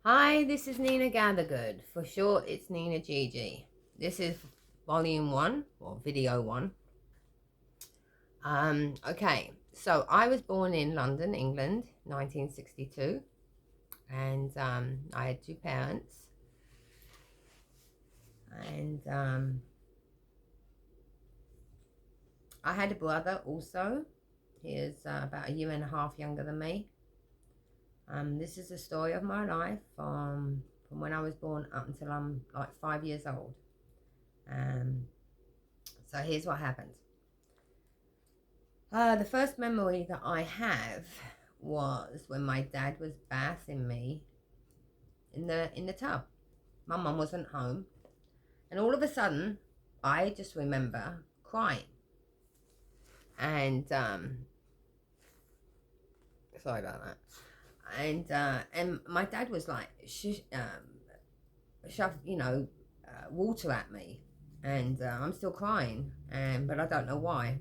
Hi, this is Nina Gathergood. For short, it's Nina Gigi. This is volume one or video one. Okay, so I was born in London, England, 1962, and I had two parents, and I had a brother also. He is about a year and a half younger than me. This is the story of my life from when I was born up until I'm like 5 years old. Um, so here's what happened. The first memory that I have was when my dad was bathing me in the tub. My mum wasn't home, and all of a sudden, I just remember crying. And sorry about that. And my dad was like, shove, water at me, and I'm still crying, and but I don't know why.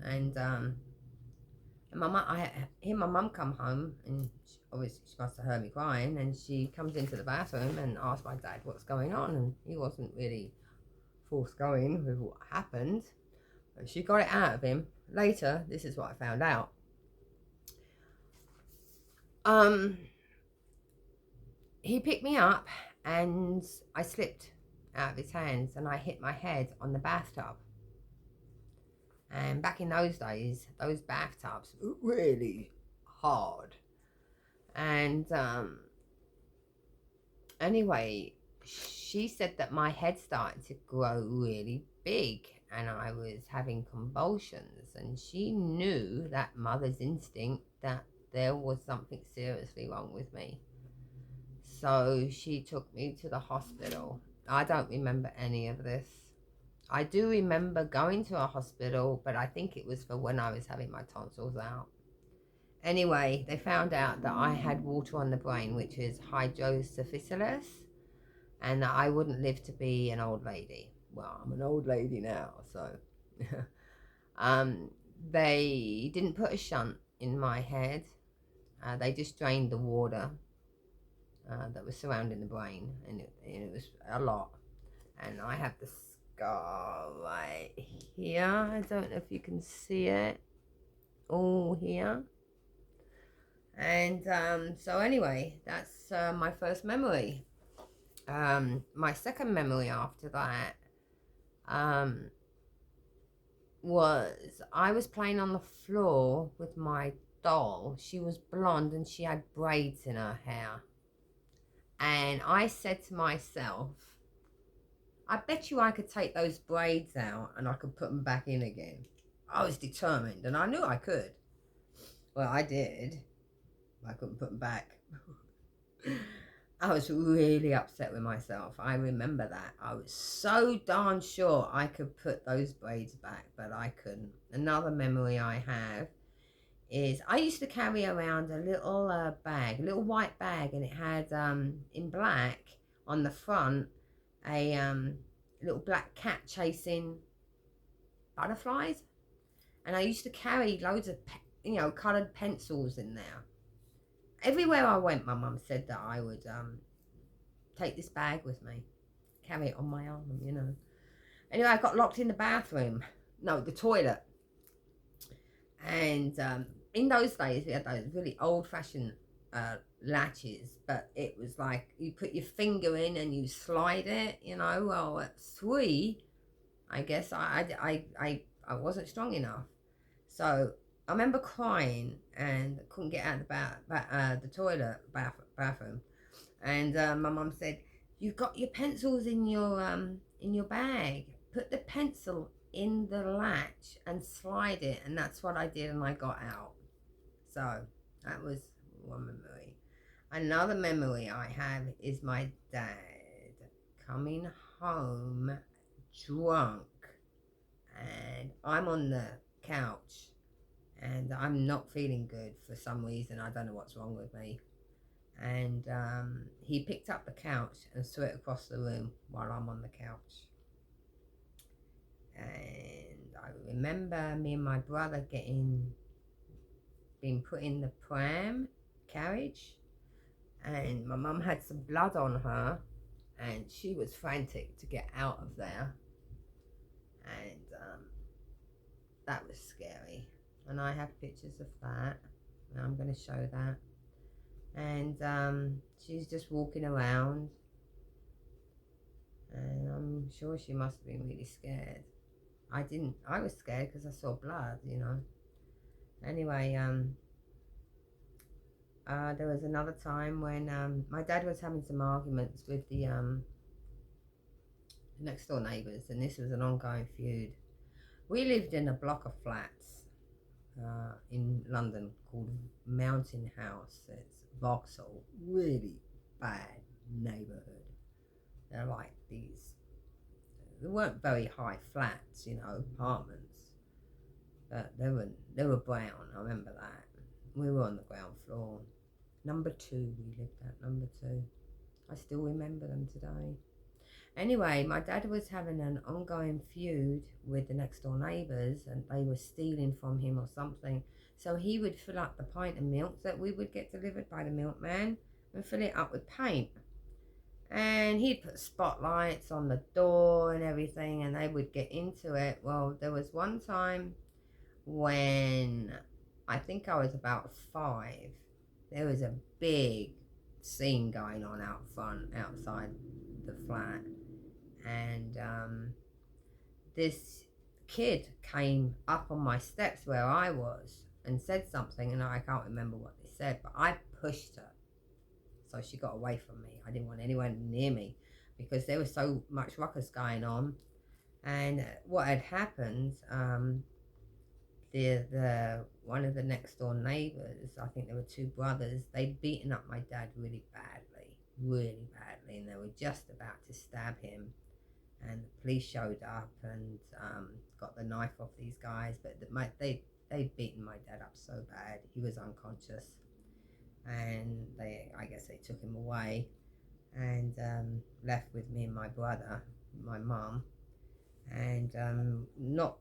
And my mum, I hear my mum come home, and obviously she must have heard me crying, and she comes into the bathroom and asks my dad what's going on, and he wasn't really forthgoing with what happened. And she got it out of him. Later, this is what I found out. Um, he picked me up, and I slipped out of his hands, and I hit my head on the bathtub. And back in those days, those bathtubs were really hard. And anyway, she said that my head started to grow really big and I was having convulsions. And she knew, that mother's instinct, that there was something seriously wrong with me. So she took me to the hospital. I don't remember any of this. I do remember going to a hospital, but I think it was for when I was having my tonsils out. Anyway, they found out that I had water on the brain, which is hydrocephalus, and that I wouldn't live to be an old lady. Well, I'm an old lady now, so. um, they didn't put a shunt in my head. They just drained the water that was surrounding the brain, and it was a lot. And I have the scar right here. I don't know if you can see it. All here. And so anyway, that's my first memory. My second memory after that um, was I was playing on the floor with my doll. She was blonde and she had braids in her hair. And I said to myself, I bet you I could take those braids out and I could put them back in again. I was determined and I knew I could. Well, I did. I couldn't put them back. I was really upset with myself. I remember that. I was so darn sure I could put those braids back, but I couldn't. Another memory I have is I used to carry around a little bag, a little white bag, and it had in black on the front a little black cat chasing butterflies. And I used to carry loads of, coloured pencils in there. Everywhere I went, my mum said that I would take this bag with me, carry it on my arm. Anyway, I got locked in the bathroom. No, the toilet. And in those days, we had those really old-fashioned latches, but it was like you put your finger in and you slide it. Well, at 3, I guess I wasn't strong enough. So I remember crying and couldn't get out of the toilet bathroom. And my mum said, "You've got your pencils in your bag. Put the pencil in the latch and slide it." And that's what I did, and I got out. So that was one memory. Another memory I have is my dad coming home drunk, and I'm on the couch, and I'm not feeling good for some reason. I don't know what's wrong with me. And he picked up the couch and threw it across the room while I'm on the couch. And I remember me and my brother being put in the pram carriage, and my mum had some blood on her, and she was frantic to get out of there, and that was scary. And I have pictures of that, and I'm going to show that. And she's just walking around, and I'm sure she must have been really scared. I was scared because I saw blood, you know. Anyway, there was another time when my dad was having some arguments with the next door neighbours, and this was an ongoing feud. We lived in a block of flats in London called Mountain House. It's Vauxhall, really bad neighbourhood. They're like these, they weren't very high flats, you know, apartments, but they were brown. I remember that. We were on the ground floor. Number 2, we lived at number 2. I still remember them today. Anyway, my dad was having an ongoing feud with the next door neighbours, and they were stealing from him or something. So he would fill up the pint of milk that we would get delivered by the milkman and fill it up with paint. And he'd put spotlights on the door and everything, and they would get into it. Well, there was one time when I think I was about 5. There was a big scene going on out front, outside the flat. And this kid came up on my steps where I was and said something, and I can't remember what they said, but I pushed her, so she got away from me. I didn't want anyone near me because there was so much ruckus going on. And what had happened, the one of the next door neighbours, I think there were 2 brothers, they'd beaten up my dad really badly, and they were just about to stab him. And the police showed up and got the knife off these guys, but they'd beaten my dad up so bad he was unconscious, and I guess they took him away and left with me and my brother, my mum. And not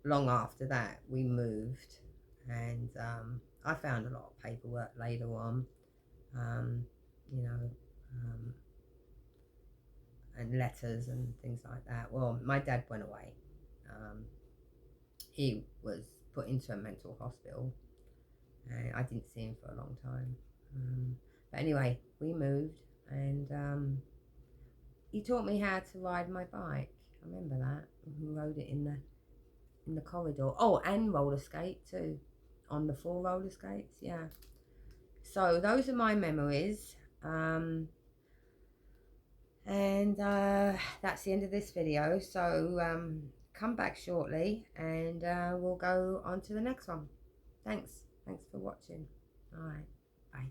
long after that we moved, and I found a lot of paperwork later on, you know, and letters and things like that. Well, my dad went away. He was put into a mental hospital, and I didn't see him for a long time. But anyway, we moved, and he taught me how to ride my bike. I remember that. We rode it in the corridor. Oh, and roller skate too, on the 4 roller skates. Yeah. So those are my memories. And that's the end of this video. So come back shortly, and we'll go on to the next one. Thanks for watching. All right, bye.